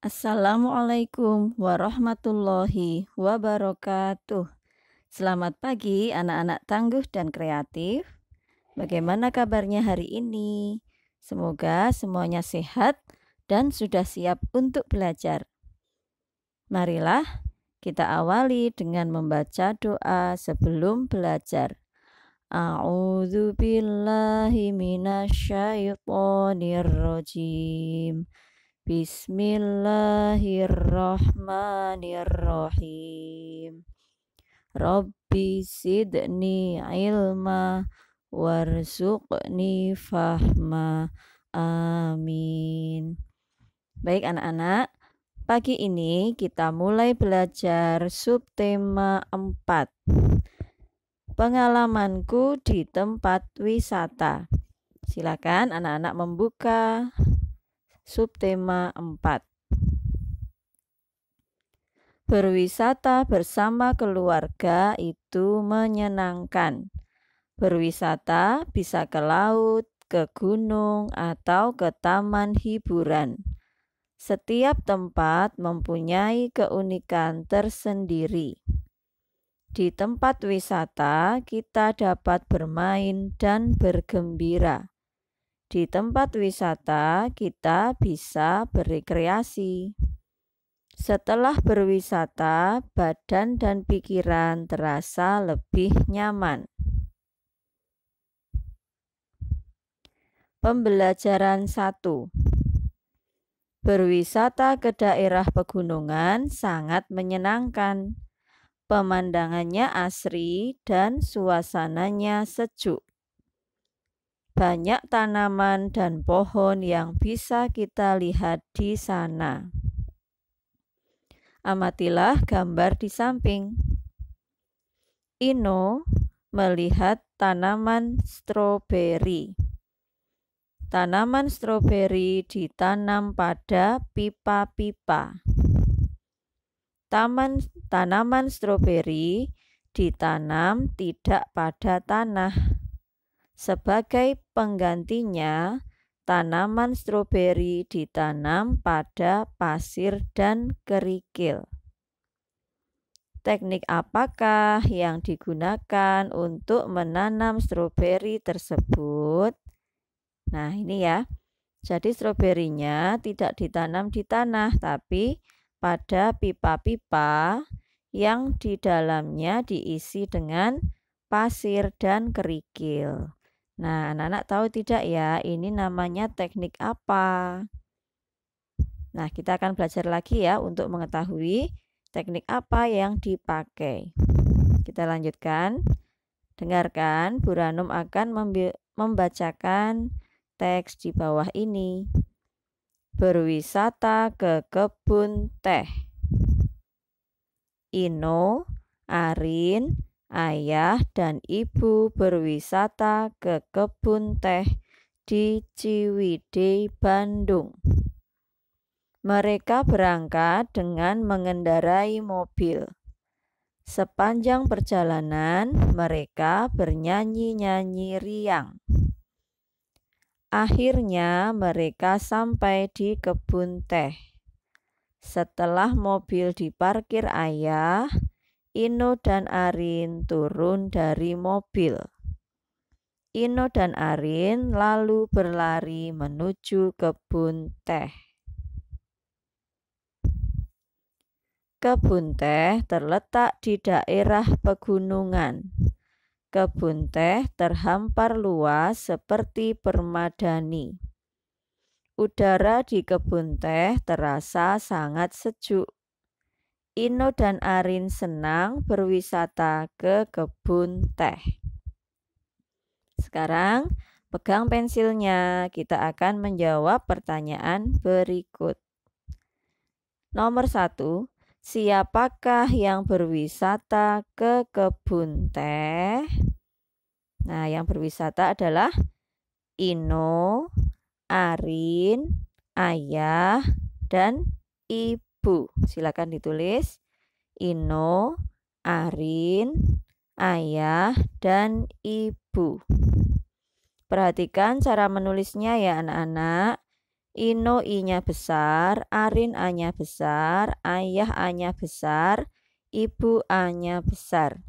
Assalamualaikum warahmatullahi wabarakatuh. Selamat pagi anak-anak tangguh dan kreatif. Bagaimana kabarnya hari ini? Semoga semuanya sehat dan sudah siap untuk belajar. Marilah kita awali dengan membaca doa sebelum belajar. A'udzu billahi minasyaitonir rajim. Bismillahirrahmanirrahim. Rabbi zidni ilma warzuqni fahma. Amin. Baik anak-anak, pagi ini kita mulai belajar subtema 4. Pengalamanku di tempat wisata. Silakan anak-anak membuka subtema 4. Berwisata bersama keluarga itu menyenangkan. Berwisata bisa ke laut, ke gunung, atau ke taman hiburan. Setiap tempat mempunyai keunikan tersendiri. Di tempat wisata kita dapat bermain dan bergembira. Di tempat wisata kita bisa berrekreasi. Setelah berwisata, badan dan pikiran terasa lebih nyaman. Pembelajaran 1. Berwisata ke daerah pegunungan sangat menyenangkan. Pemandangannya asri dan suasananya sejuk. Banyak tanaman dan pohon yang bisa kita lihat di sana. Amatilah gambar di samping. Ino melihat tanaman stroberi. Tanaman stroberi ditanam pada pipa-pipa. Tanaman stroberi ditanam tidak pada tanah. Sebagai penggantinya, tanaman stroberi ditanam pada pasir dan kerikil. Teknik apakah yang digunakan untuk menanam stroberi tersebut? Nah, ini ya. Jadi stroberinya tidak ditanam di tanah, tapi pada pipa-pipa yang di dalamnya diisi dengan pasir dan kerikil. Nah, anak-anak tahu tidak ya, ini namanya teknik apa? Nah, kita akan belajar lagi ya untuk mengetahui teknik apa yang dipakai. Kita lanjutkan. Dengarkan, Bu Ranum akan membacakan teks di bawah ini. Berwisata ke kebun teh. Ino, Arin, ayah dan ibu berwisata ke kebun teh di Ciwidey, Bandung. Mereka berangkat dengan mengendarai mobil. Sepanjang perjalanan, mereka bernyanyi-nyanyi riang. Akhirnya, mereka sampai di kebun teh. Setelah mobil diparkir ayah, Ino dan Arin turun dari mobil. Ino dan Arin lalu berlari menuju kebun teh. Kebun teh terletak di daerah pegunungan. Kebun teh terhampar luas seperti permadani. Udara di kebun teh terasa sangat sejuk. Ino dan Arin senang berwisata ke kebun teh. Sekarang pegang pensilnya, kita akan menjawab pertanyaan berikut. Nomor 1, siapakah yang berwisata ke kebun teh? Nah, yang berwisata adalah Ino, Arin, ayah, dan ibu. Silakan ditulis. Ino, Arin, ayah, dan ibu. Perhatikan cara menulisnya ya anak-anak. Ino I-nya besar, Arin A-nya besar, ayah A-nya besar, ibu A-nya besar.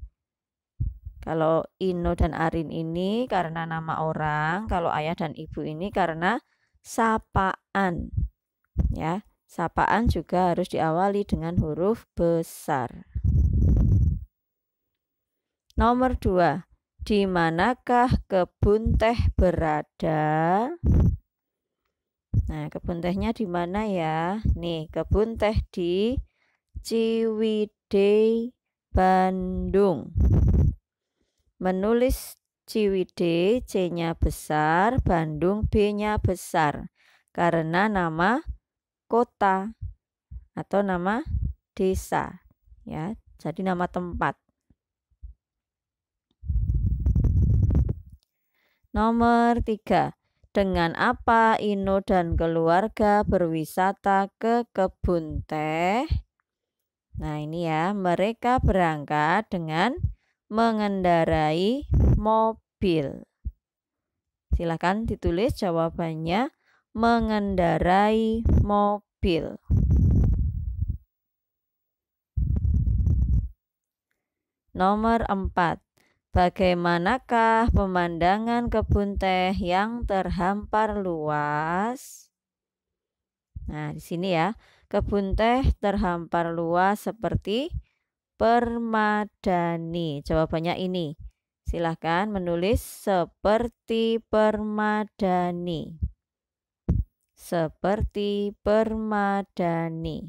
Kalau Ino dan Arin ini karena nama orang, kalau ayah dan ibu ini karena sapaan. Ya, sapaan juga harus diawali dengan huruf besar. Nomor 2. Di manakah kebun teh berada? Nah, kebun tehnya di mana ya? Nih, kebun teh di Ciwidey, Bandung. Menulis Ciwidey, C-nya besar, Bandung, B-nya besar. Karena nama kota atau nama desa. Ya, jadi nama tempat. Nomor 3. Dengan apa Ino dan keluarga berwisata ke kebun teh? Nah, ini ya, mereka berangkat dengan mengendarai mobil. Silakan ditulis jawabannya, mengendarai mobil. Nomor 4. Bagaimanakah pemandangan kebun teh yang terhampar luas? Nah, di sini ya, kebun teh terhampar luas seperti permadani. Jawabannya ini. Silahkan menulis seperti permadani. Seperti permadani.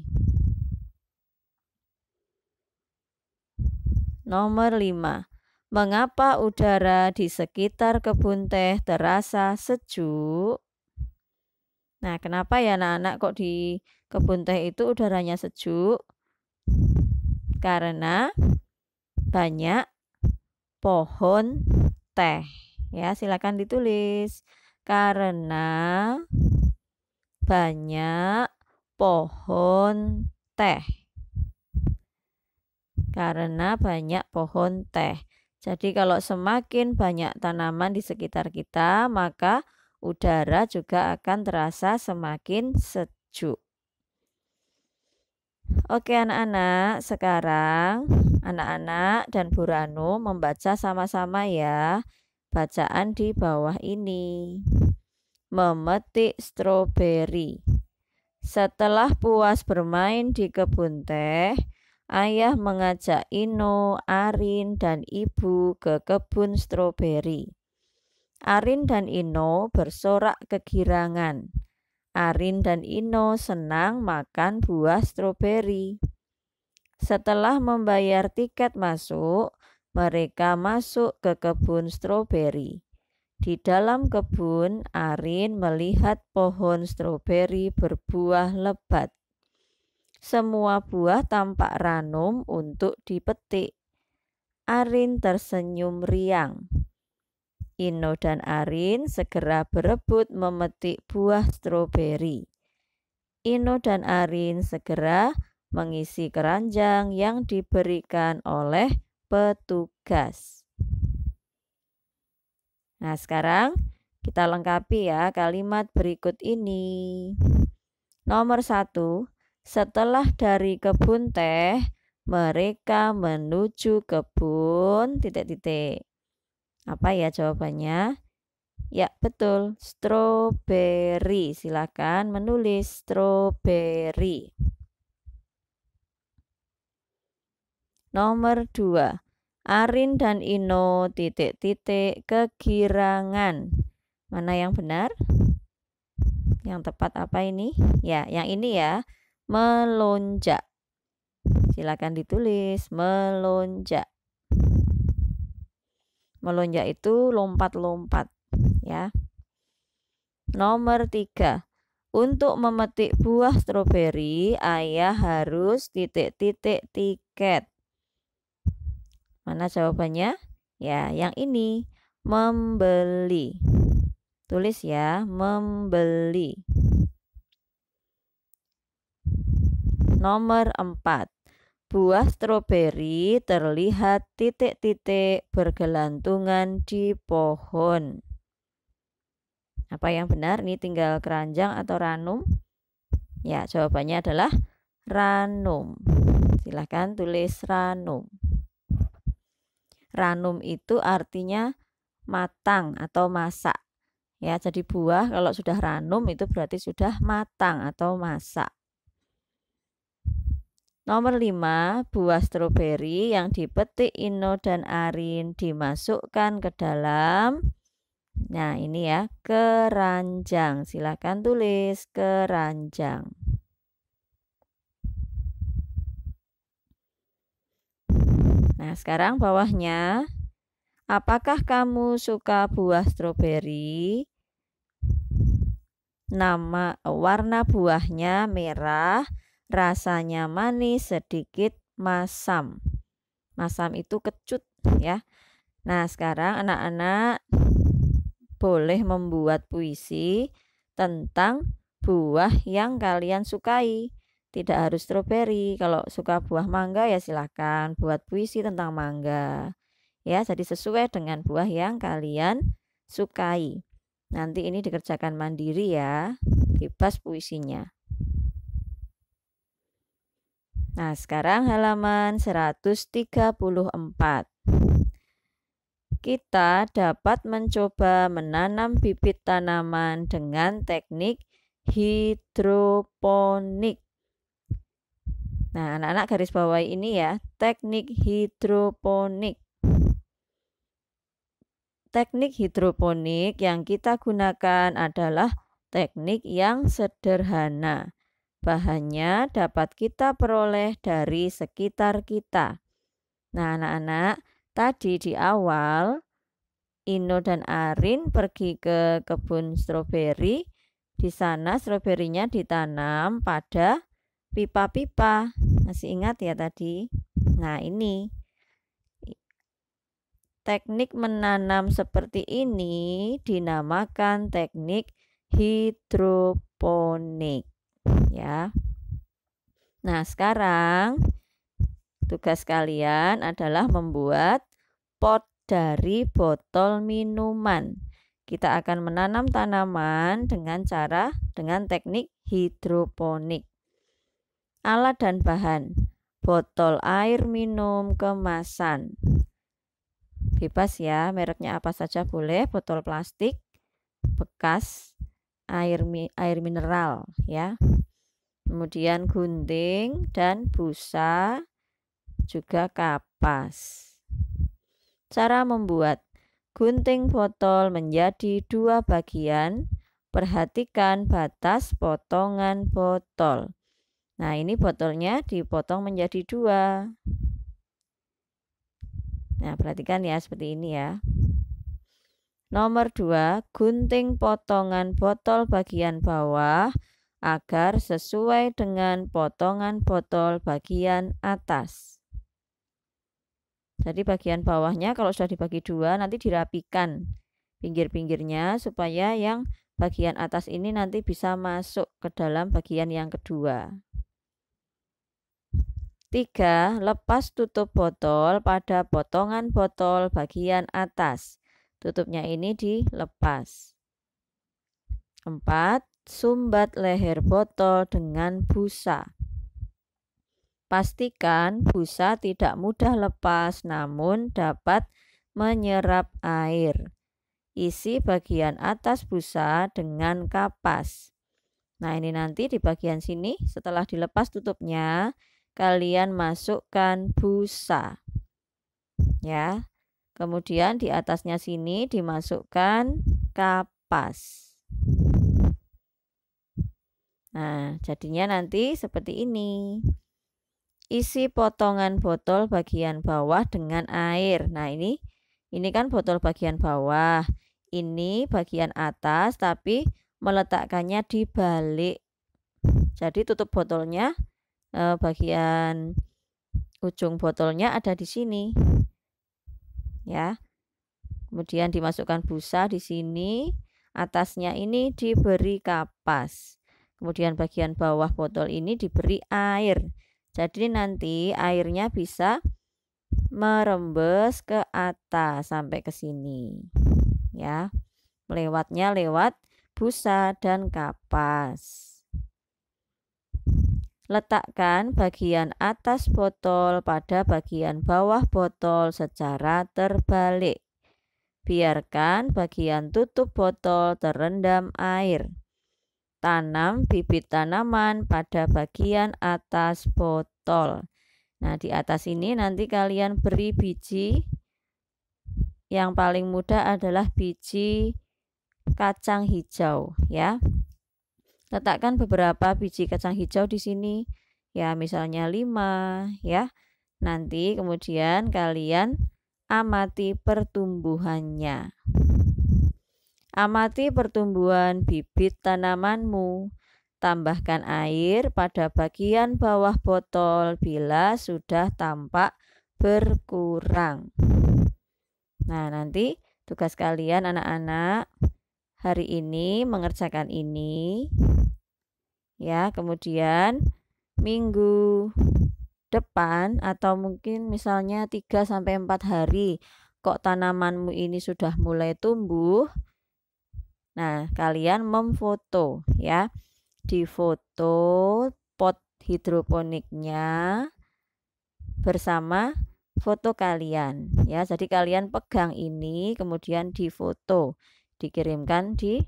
Nomor 5. Mengapa udara di sekitar kebun teh terasa sejuk? Nah, kenapa ya anak-anak kok di kebun teh itu udaranya sejuk? Karena banyak pohon teh. Ya, silakan ditulis. Karena banyak pohon teh. Karena banyak pohon teh. Jadi kalau semakin banyak tanaman di sekitar kita, maka udara juga akan terasa semakin sejuk. Oke anak-anak, sekarang anak-anak dan Bu Ranu membaca sama-sama ya bacaan di bawah ini. Memetik stroberi. Setelah puas bermain di kebun teh, ayah mengajak Ino, Arin, dan ibu ke kebun stroberi. Arin dan Ino bersorak kegirangan. Arin dan Ino senang makan buah stroberi. Setelah membayar tiket masuk, mereka masuk ke kebun stroberi. Di dalam kebun, Arin melihat pohon stroberi berbuah lebat. Semua buah tampak ranum untuk dipetik. Arin tersenyum riang. Ino dan Arin segera berebut memetik buah stroberi. Ino dan Arin segera mengisi keranjang yang diberikan oleh petugas. Nah, sekarang kita lengkapi ya kalimat berikut ini. Nomor 1. Setelah dari kebun teh, mereka menuju kebun ... Apa ya jawabannya? Ya, betul. Stroberi. Silakan menulis stroberi. Nomor 2. Arin dan Ino ... kegirangan. Mana yang benar? Yang tepat apa ini? Ya, yang ini ya. Melonjak. Silakan ditulis melonjak. Melonjak itu lompat-lompat ya. Nomor 3. Untuk memetik buah stroberi, ayah harus ... tiket. Mana jawabannya? Ya, yang ini. Membeli. Tulis ya, membeli. Nomor 4. Buah stroberi terlihat ... bergelantungan di pohon. Apa yang benar? Ini tinggal keranjang atau ranum? Ya, jawabannya adalah ranum. Silahkan tulis ranum. Ranum itu artinya matang atau masak. Ya, jadi buah kalau sudah ranum itu berarti sudah matang atau masak. Nomor 5, buah stroberi yang dipetik Ino dan Arin dimasukkan ke dalam, nah ini ya, keranjang. Silakan tulis keranjang. Nah, sekarang bawahnya, apakah kamu suka buah stroberi? Warna buahnya merah, rasanya manis, sedikit masam. Masam itu kecut ya. Nah, sekarang anak-anak boleh membuat puisi tentang buah yang kalian sukai. Tidak harus stroberi. Kalau suka buah mangga ya silahkan buat puisi tentang mangga. Ya, jadi sesuai dengan buah yang kalian sukai. Nanti ini dikerjakan mandiri ya, bebas puisinya. Nah, sekarang halaman 134. Kita dapat mencoba menanam bibit tanaman dengan teknik hidroponik. Nah, anak-anak garis bawahi ini ya, teknik hidroponik. Teknik hidroponik yang kita gunakan adalah teknik yang sederhana. Bahannya dapat kita peroleh dari sekitar kita. Nah, anak-anak, tadi di awal Ino dan Arin pergi ke kebun stroberi. Di sana stroberinya ditanam pada pipa-pipa. Masih ingat ya tadi? Nah, ini teknik menanam seperti ini dinamakan teknik hidroponik ya. Nah, sekarang tugas kalian adalah membuat pot dari botol minuman. Kita akan menanam tanaman dengan teknik hidroponik. Alat dan bahan: botol air minum kemasan. Bebas ya, mereknya apa saja boleh, botol plastik, bekas, air mineral ya. Kemudian gunting dan busa, juga kapas. Cara membuat: gunting botol menjadi 2 bagian, perhatikan batas potongan botol. Nah, ini botolnya dipotong menjadi 2. Nah, perhatikan ya, seperti ini ya. Nomor 2, gunting potongan botol bagian bawah agar sesuai dengan potongan botol bagian atas. Jadi bagian bawahnya kalau sudah dibagi 2 nanti dirapikan pinggir-pinggirnya supaya yang bagian atas ini nanti bisa masuk ke dalam bagian yang kedua. 3. Lepas tutup botol pada potongan botol bagian atas. Tutupnya ini dilepas. 4. Sumbat leher botol dengan busa. Pastikan busa tidak mudah lepas namun dapat menyerap air. Isi bagian atas busa dengan kapas. Nah, ini nanti di bagian sini setelah dilepas tutupnya, kalian masukkan busa ya. Kemudian di atasnya sini dimasukkan kapas. Nah, jadinya nanti seperti ini. Isi potongan botol bagian bawah dengan air. Nah, ini kan botol bagian bawah. Ini bagian atas tapi meletakkannya di balik. Jadi tutup botolnya bagian ujung botolnya ada di sini ya. Kemudian dimasukkan busa di sini, atasnya ini diberi kapas. Kemudian bagian bawah botol ini diberi air. Jadi nanti airnya bisa merembes ke atas sampai ke sini ya. Lewat busa dan kapas. Letakkan bagian atas botol pada bagian bawah botol secara terbalik. Biarkan bagian tutup botol terendam air. Tanam bibit tanaman pada bagian atas botol. Nah, di atas ini nanti kalian beri biji. Yang paling mudah adalah biji kacang hijau, ya. Letakkan beberapa biji kacang hijau di sini, ya, misalnya 5, ya. Nanti kemudian kalian amati pertumbuhannya. Amati pertumbuhan bibit tanamanmu. Tambahkan air pada bagian bawah botol bila sudah tampak berkurang. Nah, nanti tugas kalian anak-anak hari ini mengerjakan ini, ya. Kemudian minggu depan atau mungkin misalnya 3-4 hari kok tanamanmu ini sudah mulai tumbuh. Nah, kalian memfoto, ya. Difoto pot hidroponiknya bersama foto kalian, ya. Jadi kalian pegang ini kemudian difoto, dikirimkan di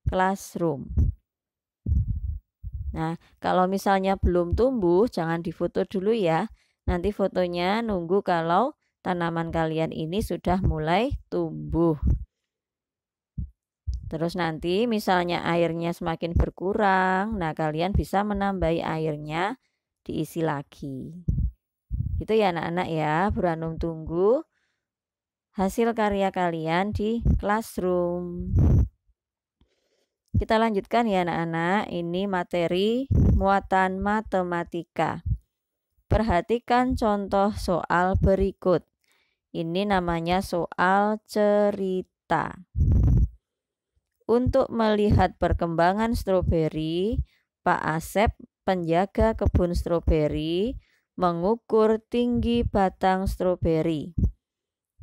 classroom. Nah, kalau misalnya belum tumbuh, jangan difoto dulu, ya. Nanti fotonya nunggu kalau tanaman kalian ini sudah mulai tumbuh. Terus nanti misalnya airnya semakin berkurang, nah kalian bisa menambahi airnya, diisi lagi. Itu ya anak-anak, ya. Buranum tunggu hasil karya kalian di classroom. Kita lanjutkan ya anak-anak, ini materi muatan matematika. Perhatikan contoh soal berikut. Ini namanya soal cerita. Untuk melihat perkembangan stroberi, Pak Asep, penjaga kebun stroberi, mengukur tinggi batang stroberi.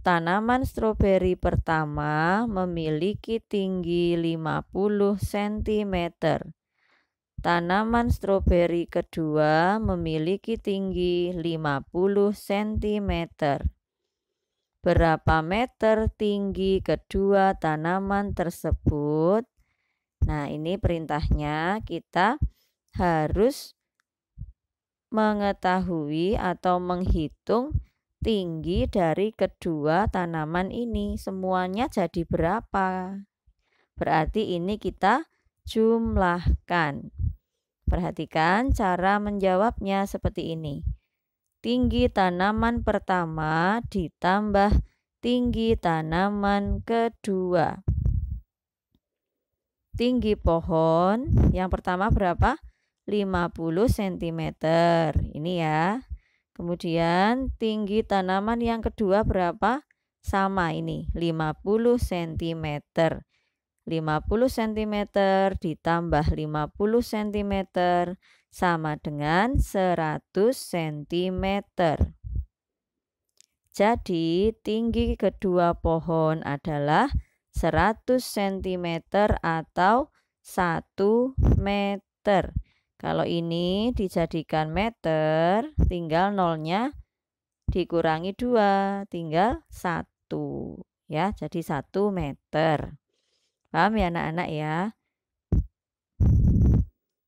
Tanaman stroberi pertama memiliki tinggi 50 cm. Tanaman stroberi kedua memiliki tinggi 50 cm. Berapa meter tinggi kedua tanaman tersebut? Nah, ini perintahnya kita harus mengetahui atau menghitung tinggi dari kedua tanaman ini. Semuanya jadi berapa? Berarti ini kita jumlahkan. Perhatikan cara menjawabnya seperti ini. Tinggi tanaman pertama ditambah tinggi tanaman kedua. Tinggi pohon yang pertama berapa? 50 cm. Ini ya. Kemudian tinggi tanaman yang kedua berapa? Sama ini, 50 cm. 50 cm ditambah 50 cm sama dengan 100 cm. Jadi tinggi kedua pohon adalah 100 cm atau 1 meter. Kalau ini dijadikan meter, tinggal nolnya dikurangi 2, tinggal 1. Ya, jadi 1 meter. Paham ya anak-anak ya?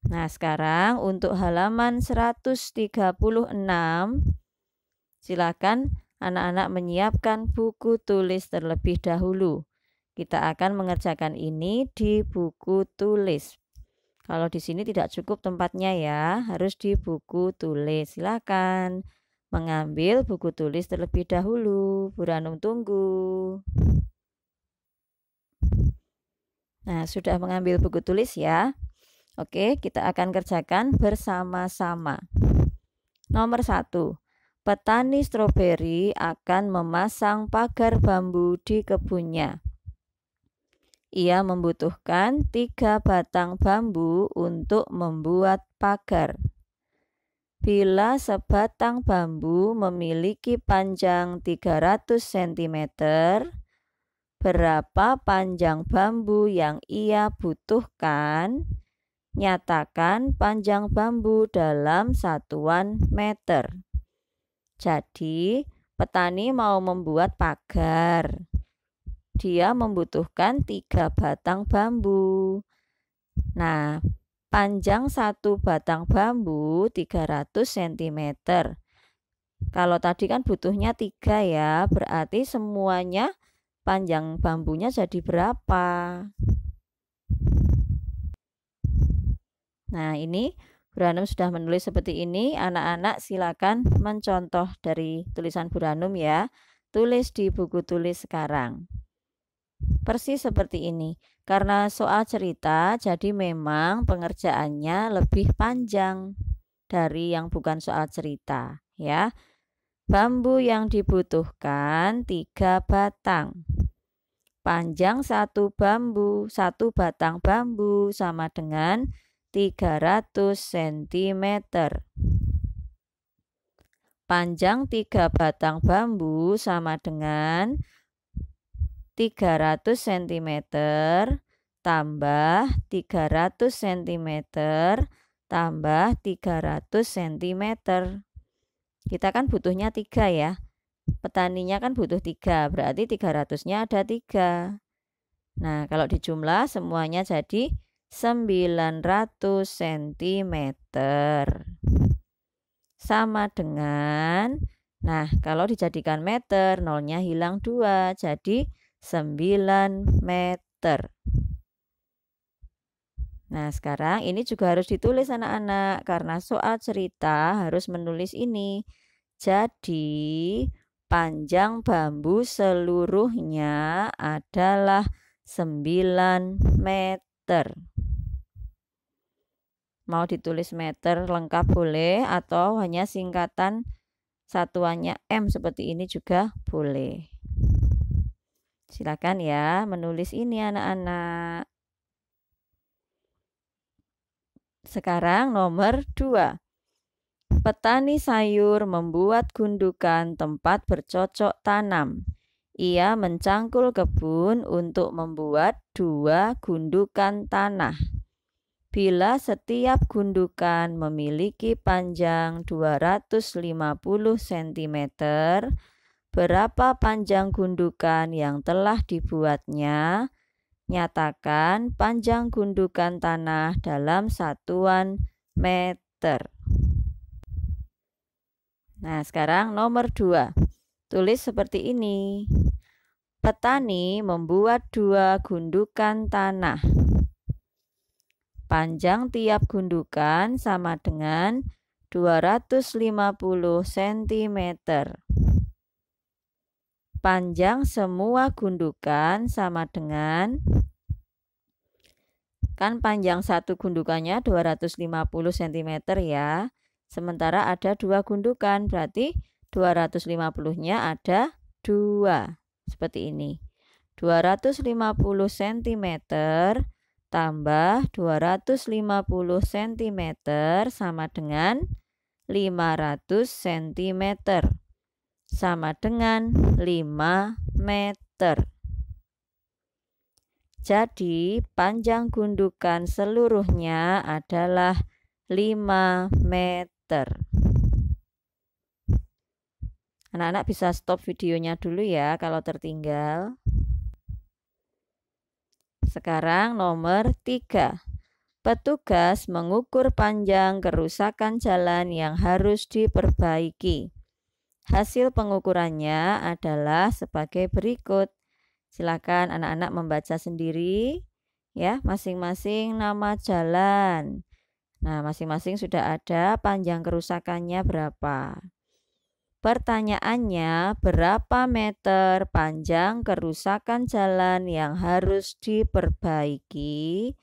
Nah, sekarang untuk halaman 136, silakan anak-anak menyiapkan buku tulis terlebih dahulu. Kita akan mengerjakan ini di buku tulis. Kalau di sini tidak cukup tempatnya ya, harus di buku tulis. Silakan mengambil buku tulis terlebih dahulu. Buranum tunggu. Nah, sudah mengambil buku tulis ya. Oke, kita akan kerjakan bersama-sama. Nomor 1. Petani stroberi akan memasang pagar bambu di kebunnya. Ia membutuhkan 3 batang bambu untuk membuat pagar. Bila sebatang bambu memiliki panjang 300 cm, berapa panjang bambu yang ia butuhkan? Nyatakan panjang bambu dalam satuan meter. Jadi, petani mau membuat pagar. Dia membutuhkan 3 batang bambu. Nah, panjang satu batang bambu 300 cm. Kalau tadi kan butuhnya 3 ya, berarti semuanya panjang bambunya jadi berapa? Nah, ini Bu Ranum sudah menulis seperti ini. Anak-anak silakan mencontoh dari tulisan Bu Ranum ya. Tulis di buku tulis sekarang. Persis seperti ini. Karena soal cerita, jadi memang pengerjaannya lebih panjang dari yang bukan soal cerita ya. Bambu yang dibutuhkan 3 batang. Panjang satu batang bambu sama dengan 300 cm. Panjang 3 batang bambu sama dengan 300 cm tambah 300 cm tambah 300 cm. Kita kan butuhnya 3 ya. Petaninya kan butuh 3, berarti 300-nya ada 3. Nah, kalau dijumlah semuanya jadi 900 cm. Sama dengan, nah kalau dijadikan meter, nolnya hilang 2, jadi 9 meter. Nah, sekarang ini juga harus ditulis anak-anak, karena soal cerita harus menulis ini. Jadi, panjang bambu seluruhnya adalah 9 meter. Mau ditulis meter lengkap boleh, atau hanya singkatan satuannya M seperti ini juga boleh. Silakan ya menulis ini anak-anak. Sekarang nomor 2. Petani sayur membuat gundukan tempat bercocok tanam. Ia mencangkul kebun untuk membuat 2 gundukan tanah. Bila setiap gundukan memiliki panjang 250 cm, berapa panjang gundukan yang telah dibuatnya? Nyatakan panjang gundukan tanah dalam satuan meter. Nah, sekarang nomor 2. Tulis seperti ini. Petani membuat 2 gundukan tanah. Panjang tiap gundukan sama dengan 250 cm. Panjang semua gundukan sama dengan, kan panjang satu gundukannya 250 cm ya. Sementara ada 2 gundukan, berarti 250-nya ada 2. Seperti ini. 250 cm tambah 250 cm sama dengan 500 cm. Sama dengan 5 meter. Jadi panjang gundukan seluruhnya adalah 5 meter. Anak-anak bisa stop videonya dulu ya kalau tertinggal. Sekarang nomor 3. Petugas mengukur panjang kerusakan jalan yang harus diperbaiki. Hasil pengukurannya adalah sebagai berikut. Silakan anak-anak membaca sendiri ya, masing-masing nama jalan. Nah, masing-masing sudah ada panjang kerusakannya berapa. Pertanyaannya, berapa meter panjang kerusakan jalan yang harus diperbaiki?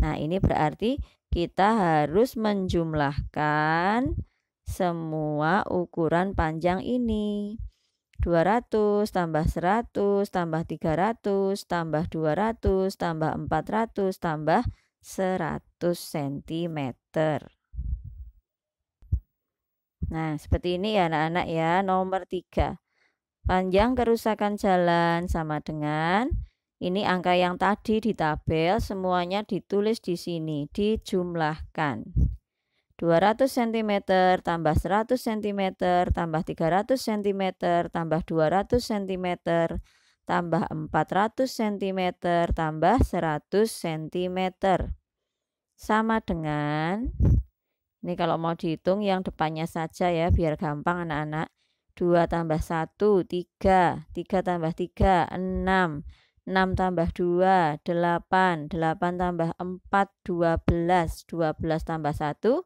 Nah, ini berarti kita harus menjumlahkan semua ukuran panjang ini. 200 tambah 100 tambah 300 tambah 200 tambah 400 tambah 100 cm. Nah, seperti ini ya anak-anak ya. Nomor 3. Panjang kerusakan jalan sama dengan ini angka yang tadi di tabel, semuanya ditulis di sini, dijumlahkan. 200 cm tambah 100 cm tambah 300 cm tambah 200 cm tambah 400 cm tambah 100 cm. Sama dengan, ini kalau mau dihitung yang depannya saja ya, biar gampang anak-anak. 2 tambah 1, 3, 3 tambah 3, 6, 6 tambah 2, 8, 8 tambah 4, 12, 12 tambah 1,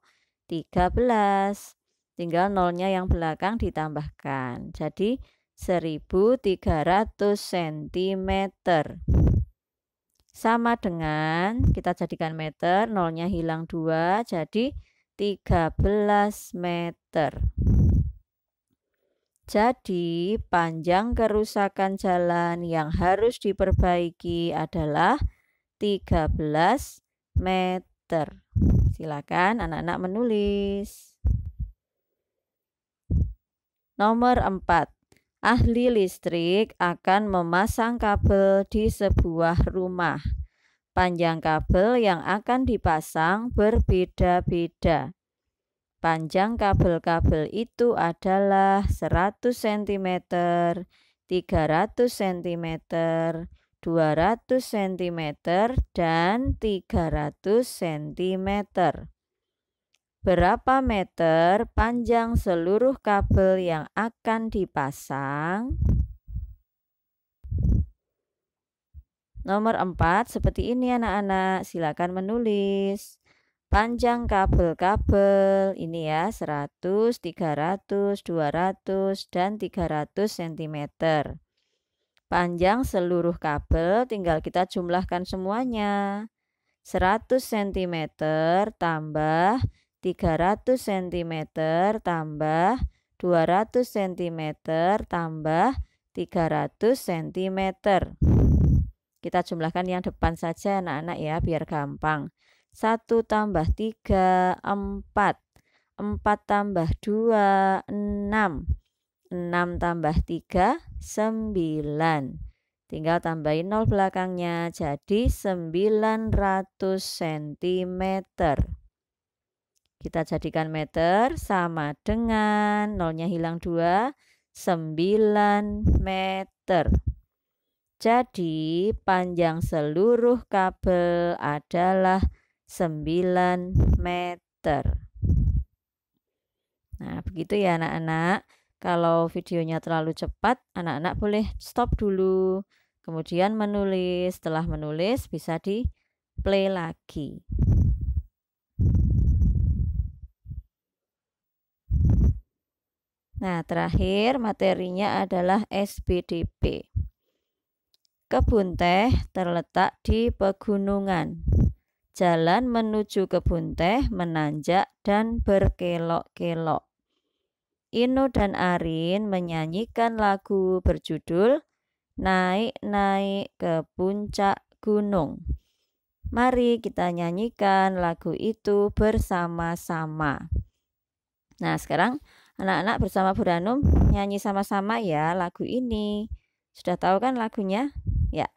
13. Tinggal nolnya yang belakang ditambahkan. Jadi 1300 cm. Sama dengan, kita jadikan meter, nolnya hilang 2, jadi 13 meter. Jadi, panjang kerusakan jalan yang harus diperbaiki adalah 13 meter. Silakan anak-anak menulis. Nomor 4. Ahli listrik akan memasang kabel di sebuah rumah. Panjang kabel yang akan dipasang berbeda-beda. Panjang kabel-kabel itu adalah 100 cm, 300 cm, 200 cm, dan 300 cm. Berapa meter panjang seluruh kabel yang akan dipasang? Nomor 4, seperti ini anak-anak, silakan menulis. Panjang kabel-kabel ini ya 100, 300, 200, dan 300 cm. Panjang seluruh kabel tinggal kita jumlahkan semuanya. 100 cm tambah 300 cm tambah 200 cm tambah 300 cm. Kita jumlahkan yang depan saja anak-anak ya biar gampang. 1 tambah 3, 4. 4 tambah 2, 6. 6 tambah 3, 9. Tinggal tambahin 0 belakangnya, jadi 900 cm. Kita jadikan meter sama dengan, nolnya hilang 2, 9 meter. Jadi panjang seluruh kabel adalah 9 meter. Nah, begitu ya anak-anak. Kalau videonya terlalu cepat, anak-anak boleh stop dulu. Kemudian menulis. Setelah menulis bisa di play lagi. Nah, terakhir materinya adalah SPDP. Kebun teh terletak di pegunungan. Jalan menuju kebun teh menanjak dan berkelok-kelok. Ino dan Arin menyanyikan lagu berjudul Naik-naik ke puncak gunung. Mari kita nyanyikan lagu itu bersama-sama. Nah, sekarang anak-anak bersama Bu Ranum nyanyi sama-sama ya lagu ini. Sudah tahu kan lagunya? Ya.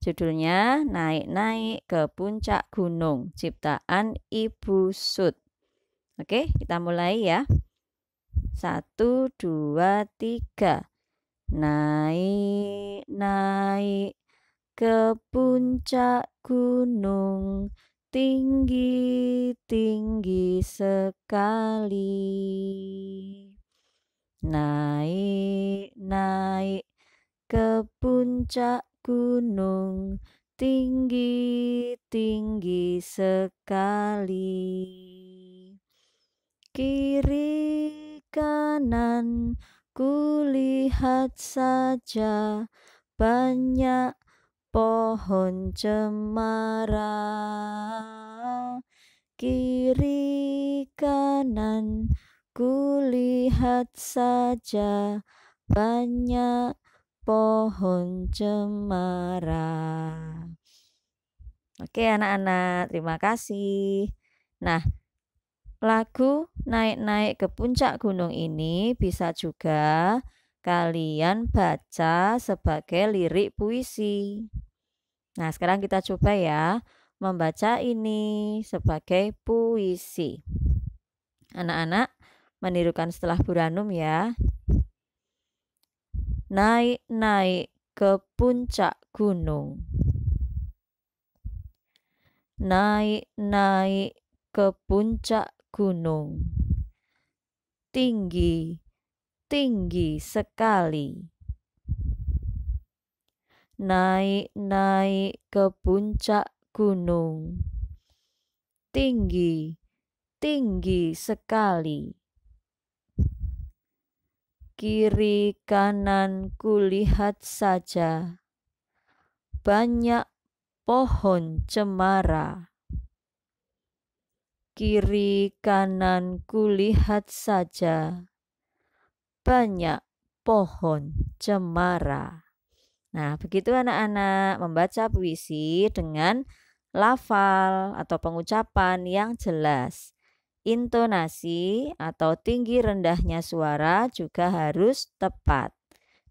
Judulnya Naik-naik ke puncak gunung, ciptaan Ibu Sud. Oke, kita mulai ya. 1, 2, 3. Naik-naik ke puncak gunung, tinggi-tinggi sekali. Naik-naik ke puncak gunung, tinggi-tinggi sekali. Kiri kanan kulihat saja banyak pohon cemara. Kiri kanan kulihat saja banyak pohon cemara. Oke anak-anak, terima kasih. Nah, lagu Naik-naik ke puncak gunung ini bisa juga kalian baca sebagai lirik puisi. Nah, sekarang kita coba ya membaca ini sebagai puisi. Anak-anak menirukan setelah Bu Ranum ya. Naik-naik ke puncak gunung. Naik-naik ke puncak gunung. Tinggi, tinggi sekali. Naik-naik ke puncak gunung. Tinggi, tinggi sekali. Kiri kanan kulihat saja. Banyak pohon cemara. Kiri kanan kulihat saja. Banyak pohon cemara. Nah, begitu anak-anak membaca puisi dengan lafal atau pengucapan yang jelas. Intonasi atau tinggi rendahnya suara juga harus tepat.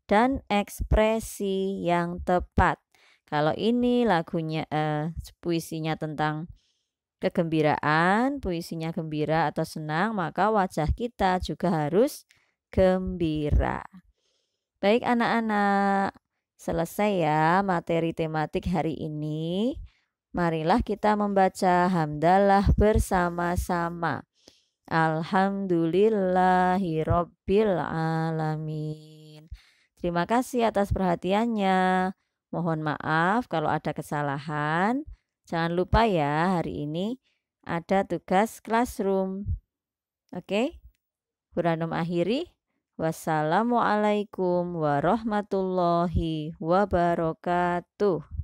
Dan ekspresi yang tepat. Kalau ini lagunya puisinya tentang kegembiraan, puisinya gembira atau senang, maka wajah kita juga harus gembira. Baik anak-anak, selesai ya materi tematik hari ini. Marilah kita membaca hamdalah bersama-sama. Alhamdulillahirabbil alamin. Terima kasih atas perhatiannya. Mohon maaf kalau ada kesalahan. Jangan lupa ya, hari ini ada tugas classroom. Oke? Bu Ranum akhiri. Wassalamualaikum warahmatullahi wabarakatuh.